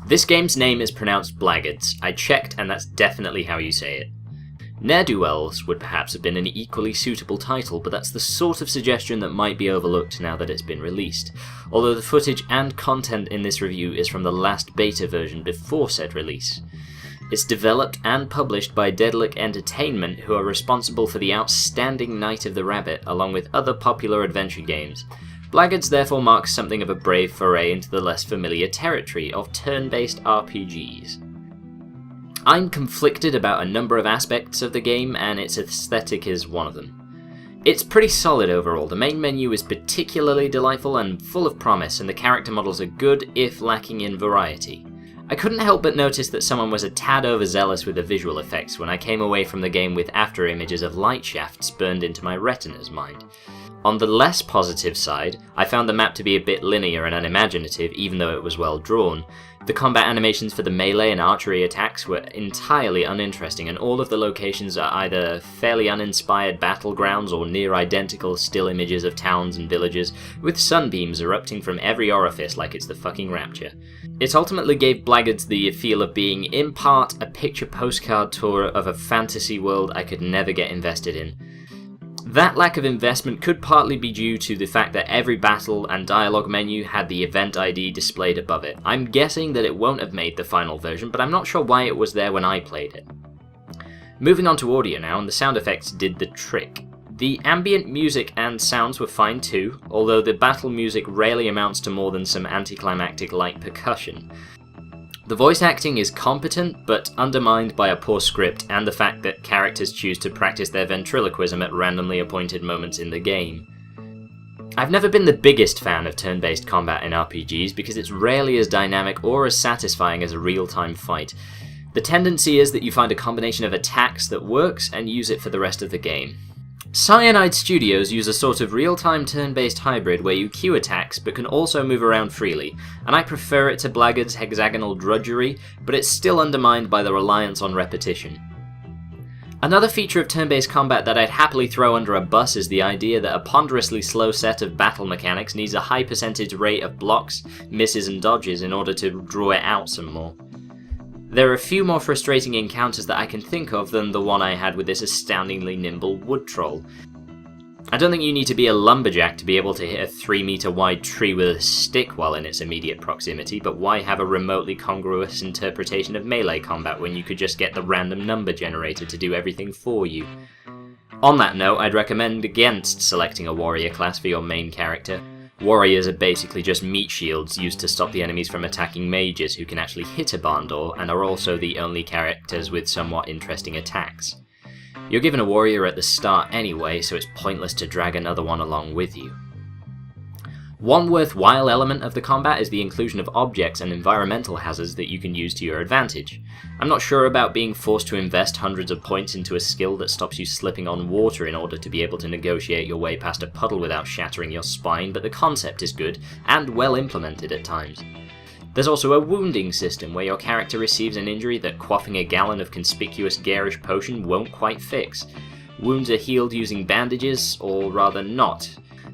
This game's name is pronounced Blackguards. I checked and that's definitely how you say it. Ne'er-do-wells would perhaps have been an equally suitable title, but that's the sort of suggestion that might be overlooked now that it's been released, although the footage and content in this review is from the last beta version before said release. It's developed and published by Daedalic Entertainment, who are responsible for the outstanding Night of the Rabbit, along with other popular adventure games. Blackguards therefore marks something of a brave foray into the less familiar territory of turn-based RPGs. I'm conflicted about a number of aspects of the game, and its aesthetic is one of them. It's pretty solid overall. The main menu is particularly delightful and full of promise, and the character models are good, if lacking in variety. I couldn't help but notice that someone was a tad overzealous with the visual effects when I came away from the game with after images of light shafts burned into my retina's mind. On the less positive side, I found the map to be a bit linear and unimaginative, even though it was well drawn. The combat animations for the melee and archery attacks were entirely uninteresting, and all of the locations are either fairly uninspired battlegrounds or near identical still images of towns and villages, with sunbeams erupting from every orifice like it's the fucking Rapture. It ultimately gave Blackguards the feel of being, in part, a picture postcard tour of a fantasy world I could never get invested in. That lack of investment could partly be due to the fact that every battle and dialogue menu had the event ID displayed above it. I'm guessing that it won't have made the final version, but I'm not sure why it was there when I played it. Moving on to audio now, and the sound effects did the trick. The ambient music and sounds were fine too, although the battle music rarely amounts to more than some anticlimactic light percussion. The voice acting is competent, but undermined by a poor script and the fact that characters choose to practice their ventriloquism at randomly appointed moments in the game. I've never been the biggest fan of turn-based combat in RPGs because it's rarely as dynamic or as satisfying as a real-time fight. The tendency is that you find a combination of attacks that works and use it for the rest of the game. Cyanide Studios use a sort of real-time turn-based hybrid where you queue attacks but can also move around freely, and I prefer it to Blackguards' hexagonal drudgery, but it's still undermined by the reliance on repetition. Another feature of turn-based combat that I'd happily throw under a bus is the idea that a ponderously slow set of battle mechanics needs a high percentage rate of blocks, misses and dodges in order to draw it out some more. There are a few more frustrating encounters that I can think of than the one I had with this astoundingly nimble wood troll. I don't think you need to be a lumberjack to be able to hit a 3-meter wide tree with a stick while in its immediate proximity, but why have a remotely congruous interpretation of melee combat when you could just get the random number generator to do everything for you? On that note, I'd recommend against selecting a warrior class for your main character. Warriors are basically just meat shields used to stop the enemies from attacking mages who can actually hit a barn door and are also the only characters with somewhat interesting attacks. You're given a warrior at the start anyway, so it's pointless to drag another one along with you. One worthwhile element of the combat is the inclusion of objects and environmental hazards that you can use to your advantage. I'm not sure about being forced to invest hundreds of points into a skill that stops you slipping on water in order to be able to negotiate your way past a puddle without shattering your spine, but the concept is good and well implemented at times. There's also a wounding system where your character receives an injury that quaffing a gallon of conspicuous garish potion won't quite fix. Wounds are healed using bandages, or rather not.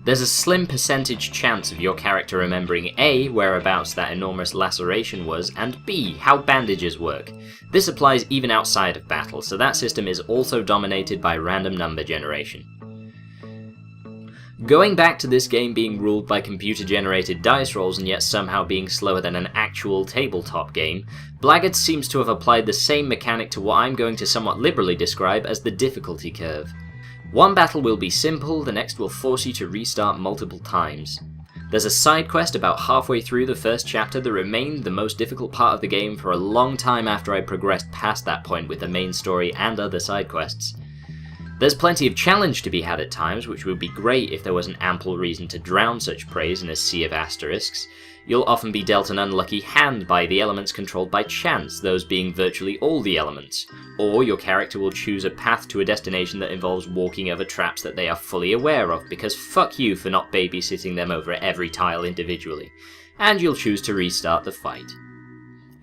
There's a slim percentage chance of your character remembering A, whereabouts that enormous laceration was, and B, how bandages work. This applies even outside of battle, so that system is also dominated by random number generation. Going back to this game being ruled by computer-generated dice rolls and yet somehow being slower than an actual tabletop game, Blackguards seems to have applied the same mechanic to what I'm going to somewhat liberally describe as the difficulty curve. One battle will be simple, the next will force you to restart multiple times. There's a side quest about halfway through the first chapter that remained the most difficult part of the game for a long time after I progressed past that point with the main story and other side quests. There's plenty of challenge to be had at times, which would be great if there was an ample reason to drown such praise in a sea of asterisks. You'll often be dealt an unlucky hand by the elements controlled by chance, those being virtually all the elements. Or your character will choose a path to a destination that involves walking over traps that they are fully aware of, because fuck you for not babysitting them over every tile individually. And you'll choose to restart the fight.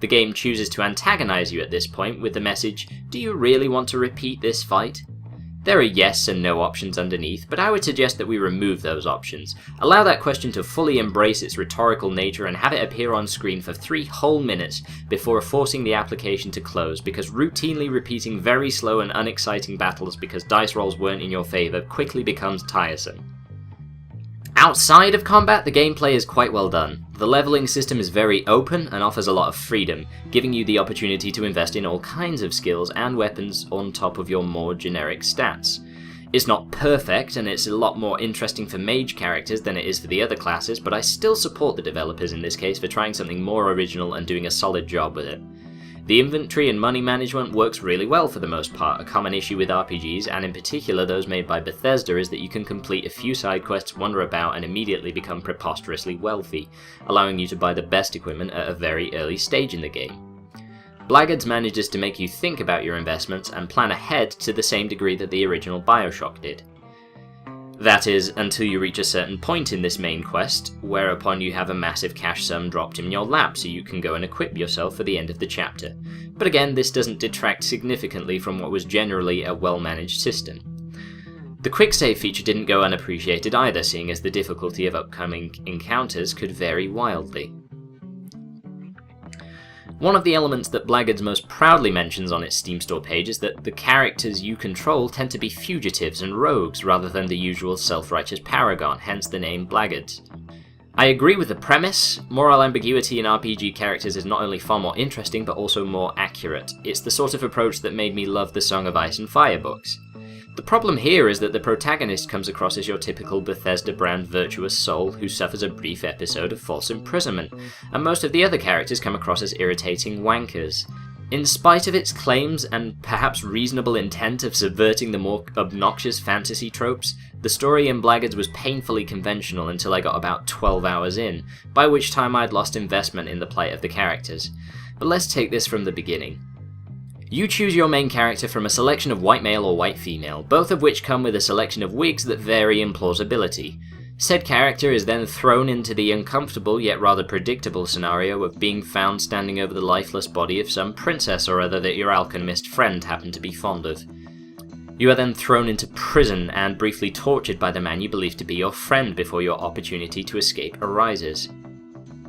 The game chooses to antagonize you at this point with the message, "Do you really want to repeat this fight?" There are yes and no options underneath, but I would suggest that we remove those options. Allow that question to fully embrace its rhetorical nature and have it appear on screen for 3 whole minutes before forcing the application to close, because routinely repeating very slow and unexciting battles because dice rolls weren't in your favour quickly becomes tiresome. Outside of combat, the gameplay is quite well done. The leveling system is very open and offers a lot of freedom, giving you the opportunity to invest in all kinds of skills and weapons on top of your more generic stats. It's not perfect, and it's a lot more interesting for mage characters than it is for the other classes, but I still support the developers in this case for trying something more original and doing a solid job with it. The inventory and money management works really well for the most part. A common issue with RPGs, and in particular those made by Bethesda, is that you can complete a few side quests, wander about, and immediately become preposterously wealthy, allowing you to buy the best equipment at a very early stage in the game. Blackguards manages to make you think about your investments and plan ahead to the same degree that the original Bioshock did. That is, until you reach a certain point in this main quest, whereupon you have a massive cash sum dropped in your lap so you can go and equip yourself for the end of the chapter. But again, this doesn't detract significantly from what was generally a well-managed system. The quick save feature didn't go unappreciated either, seeing as the difficulty of upcoming encounters could vary wildly. One of the elements that Blackguards most proudly mentions on its Steam store page is that the characters you control tend to be fugitives and rogues rather than the usual self-righteous paragon, hence the name Blackguards. I agree with the premise. Moral ambiguity in RPG characters is not only far more interesting but also more accurate. It's the sort of approach that made me love the Song of Ice and Fire books. The problem here is that the protagonist comes across as your typical Bethesda brand virtuous soul who suffers a brief episode of false imprisonment, and most of the other characters come across as irritating wankers. In spite of its claims and perhaps reasonable intent of subverting the more obnoxious fantasy tropes, the story in Blackguards was painfully conventional until I got about 12 hours in, by which time I'd lost investment in the plight of the characters. But let's take this from the beginning. You choose your main character from a selection of white male or white female, both of which come with a selection of wigs that vary in plausibility. Said character is then thrown into the uncomfortable yet rather predictable scenario of being found standing over the lifeless body of some princess or other that your alchemist friend happened to be fond of. You are then thrown into prison and briefly tortured by the man you believe to be your friend before your opportunity to escape arises.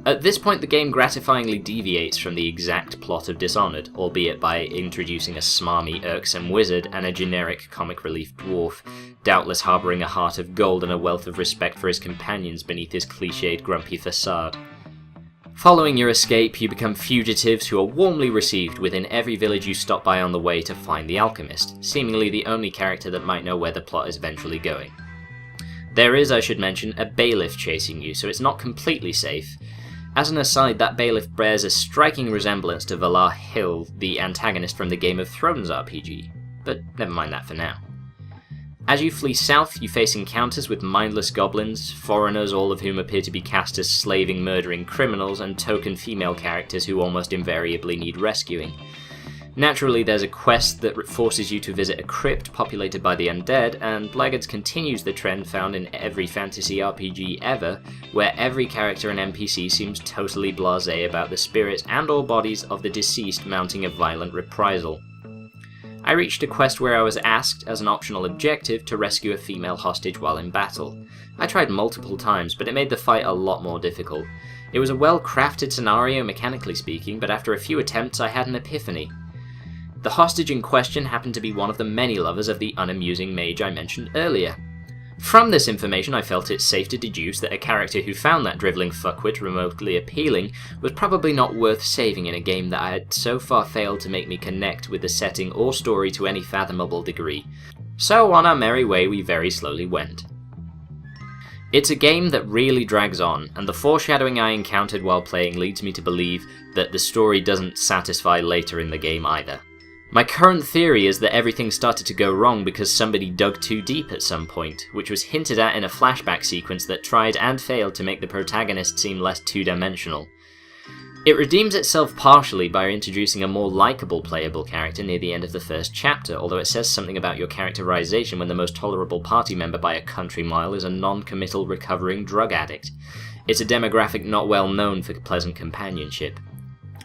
At this point, the game gratifyingly deviates from the exact plot of Dishonored, albeit by introducing a smarmy, irksome wizard and a generic comic relief dwarf, doubtless harbouring a heart of gold and a wealth of respect for his companions beneath his cliched grumpy facade. Following your escape, you become fugitives who are warmly received within every village you stop by on the way to find the alchemist, seemingly the only character that might know where the plot is eventually going. There is, I should mention, a bailiff chasing you, so it's not completely safe. As an aside, that bailiff bears a striking resemblance to Valar Hill, the antagonist from the Game of Thrones RPG, but never mind that for now. As you flee south, you face encounters with mindless goblins, foreigners, all of whom appear to be cast as slaving, murdering criminals, and token female characters who almost invariably need rescuing. Naturally, there's a quest that forces you to visit a crypt populated by the undead, and Blackguards continues the trend found in every fantasy RPG ever, where every character and NPC seems totally blasé about the spirits and or bodies of the deceased mounting a violent reprisal. I reached a quest where I was asked, as an optional objective, to rescue a female hostage while in battle. I tried multiple times, but it made the fight a lot more difficult. It was a well-crafted scenario mechanically speaking, but after a few attempts I had an epiphany. The hostage in question happened to be one of the many lovers of the unamusing mage I mentioned earlier. From this information, I felt it safe to deduce that a character who found that drivelling fuckwit remotely appealing was probably not worth saving in a game that had so far failed to make me connect with the setting or story to any fathomable degree. So on our merry way we very slowly went. It's a game that really drags on, and the foreshadowing I encountered while playing leads me to believe that the story doesn't satisfy later in the game either. My current theory is that everything started to go wrong because somebody dug too deep at some point, which was hinted at in a flashback sequence that tried and failed to make the protagonist seem less two-dimensional. It redeems itself partially by introducing a more likeable playable character near the end of the first chapter, although it says something about your characterization when the most tolerable party member by a country mile is a non-committal recovering drug addict. It's a demographic not well known for pleasant companionship.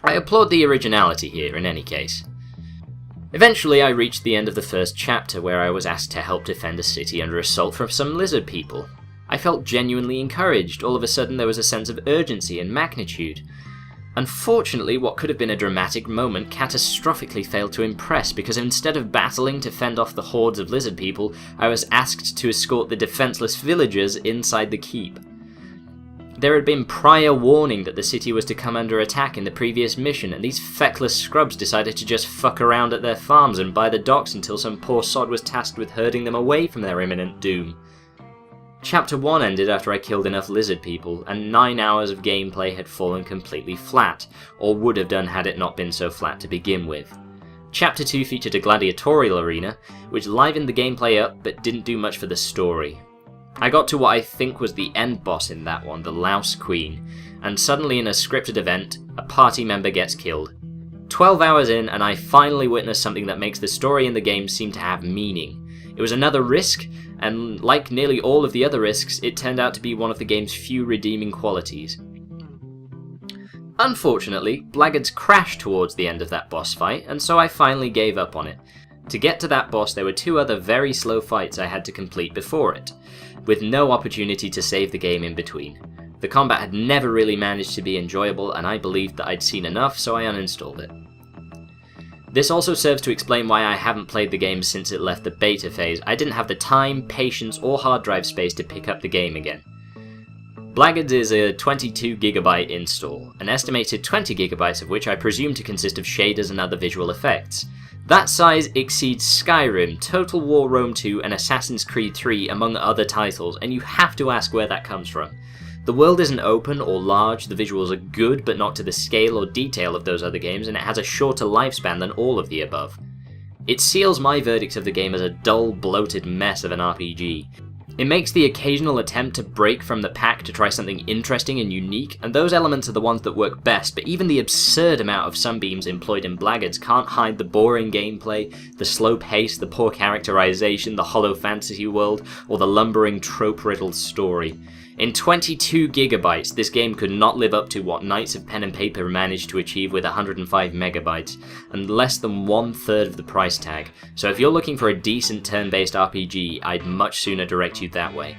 I applaud the originality here in any case. Eventually I reached the end of the first chapter where I was asked to help defend a city under assault from some lizard people. I felt genuinely encouraged. All of a sudden there was a sense of urgency and magnitude. Unfortunately, what could have been a dramatic moment catastrophically failed to impress, because instead of battling to fend off the hordes of lizard people, I was asked to escort the defenseless villagers inside the keep. There had been prior warning that the city was to come under attack in the previous mission, and these feckless scrubs decided to just fuck around at their farms and by the docks until some poor sod was tasked with herding them away from their imminent doom. Chapter 1 ended after I killed enough lizard people, and 9 hours of gameplay had fallen completely flat, or would have done had it not been so flat to begin with. Chapter 2 featured a gladiatorial arena, which livened the gameplay up but didn't do much for the story. I got to what I think was the end boss in that one, the Louse Queen, and suddenly in a scripted event, a party member gets killed. 12 hours in, and I finally witnessed something that makes the story in the game seem to have meaning. It was another risk, and like nearly all of the other risks, it turned out to be one of the game's few redeeming qualities. Unfortunately, Blackguards crashed towards the end of that boss fight, and so I finally gave up on it. To get to that boss, there were 2 other very slow fights I had to complete before it, with no opportunity to save the game in between. The combat had never really managed to be enjoyable, and I believed that I'd seen enough, so I uninstalled it. This also serves to explain why I haven't played the game since it left the beta phase. I didn't have the time, patience, or hard drive space to pick up the game again. Blackguards is a 22GB install, an estimated 20GB of which I presume to consist of shaders and other visual effects. That size exceeds Skyrim, Total War Rome 2, and Assassin's Creed 3 among other titles, and you have to ask where that comes from. The world isn't open or large, the visuals are good but not to the scale or detail of those other games, and it has a shorter lifespan than all of the above. It seals my verdict of the game as a dull, bloated mess of an RPG. It makes the occasional attempt to break from the pack to try something interesting and unique, and those elements are the ones that work best, but even the absurd amount of sunbeams employed in Blackguards can't hide the boring gameplay, the slow pace, the poor characterization, the hollow fantasy world, or the lumbering trope-riddled story. In 22GB, this game could not live up to what Knights of Pen and Paper managed to achieve with 105MB, and less than 1/3 of the price tag, so if you're looking for a decent turn-based RPG, I'd much sooner direct you that way.